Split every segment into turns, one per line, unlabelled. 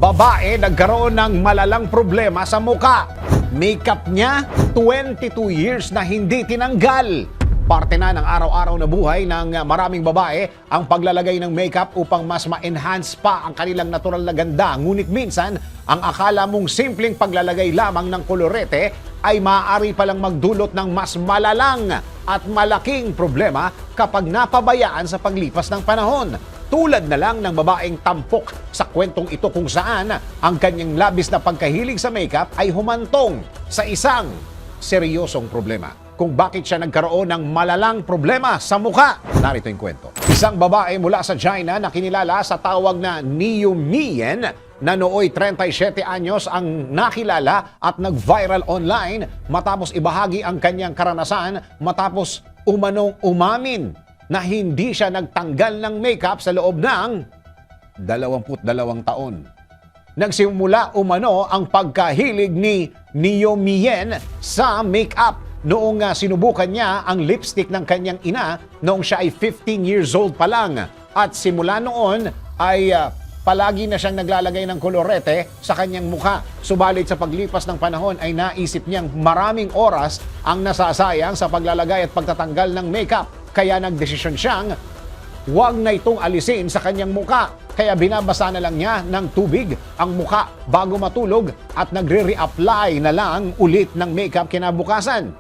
Babae nagkaroon ng malalang problema sa muka. Makeup niya, 22 years na hindi tinanggal. Parte na ng araw-araw na buhay ng maraming babae ang paglalagay ng makeup upang mas ma-enhance pa ang kanilang natural na ganda. Ngunit minsan, ang akala mong simpleng paglalagay lamang ng kolorete ay maaari palang magdulot ng mas malalang at malaking problema kapag napabayaan sa paglipas ng panahon. Tulad na lang ng babaeng tampok sa kwentong ito kung saan ang kanyang labis na pagkahilig sa makeup ay humantong sa isang seryosong problema. Kung bakit siya nagkaroon ng malalang problema sa mukha. Narito yung kwento. Isang babae mula sa China na kinilala sa tawag na Niu Miyen na nooy 37 anyos ang nakilala at nag-viral online matapos ibahagi ang kanyang karanasan matapos umanong umamin na hindi siya nagtanggal ng makeup sa loob ng 22 taon. Nagsimula umano ang pagkahilig ni Niu Miyen sa makeup noong sinubukan niya ang lipstick ng kanyang ina noong siya ay 15 years old pa lang. At simula noon ay palagi na siyang naglalagay ng kolorete sa kanyang mukha. Subalit sa paglipas ng panahon ay naisip niyang maraming oras ang nasasayang sa paglalagay at pagtatanggal ng makeup. Kaya nagdesisyon siyang huwag na itong alisin sa kanyang muka. Kaya binabasa na lang niya ng tubig ang muka bago matulog at nagre-reapply na lang ulit ng makeup kinabukasan.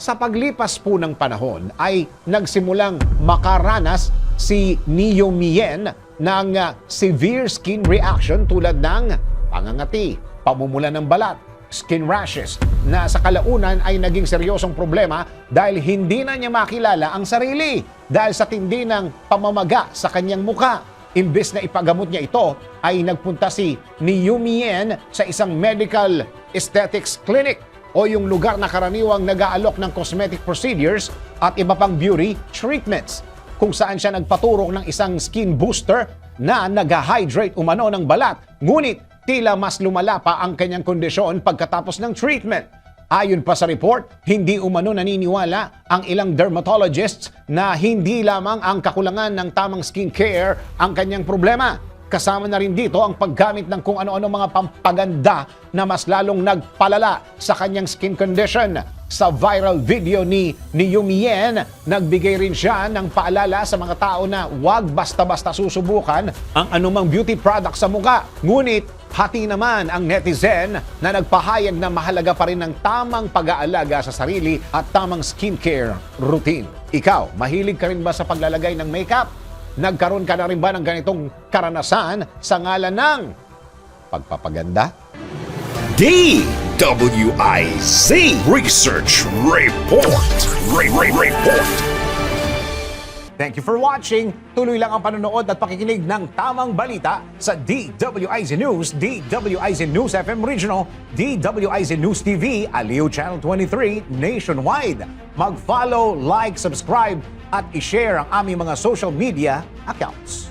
Sa paglipas po ng panahon ay nagsimulang makaranas si Niu Miyen ng severe skin reaction tulad ng pangangati, pamumula ng balat, skin rashes na sa kalaunan ay naging seryosong problema dahil hindi na niya makilala ang sarili dahil sa tindi ng pamamaga sa kanyang muka. Imbes na ipagamot niya ito ay nagpunta si Niu Miyen sa isang medical aesthetics clinic o yung lugar na karaniwang nag-aalok ng cosmetic procedures at iba pang beauty treatments kung saan siya nagpaturok ng isang skin booster na nag-hydrate umano ng balat. Ngunit tila mas lumala pa ang kanyang kondisyon pagkatapos ng treatment. Ayon pa sa report, hindi umano naniniwala ang ilang dermatologists na hindi lamang ang kakulangan ng tamang skincare ang kanyang problema. Kasama na rin dito ang paggamit ng kung ano-ano mga pampaganda na mas lalong nagpalala sa kanyang skin condition. Sa viral video ni Niu Miyen, nagbigay rin siya ng paalala sa mga tao na huwag basta-basta susubukan ang anumang beauty product sa mukha. Ngunit, hati naman ang netizen na nagpahayag na mahalaga pa rin ang tamang pag-aalaga sa sarili at tamang skincare routine. Ikaw, mahilig ka rin ba sa paglalagay ng makeup? Nagkaroon ka na rin ba ng ganitong karanasan sa ngalan ng pagpapaganda?
DWIZ Research Report. Report.
Thank you for watching. Tuloy lang ang panonood at pakikinig ng tamang balita sa DWIZ News, DWIZ News FM Regional, DWIZ News TV, Aliw Channel 23, nationwide. Mag-follow, like, subscribe, at i-share ang aming mga social media accounts.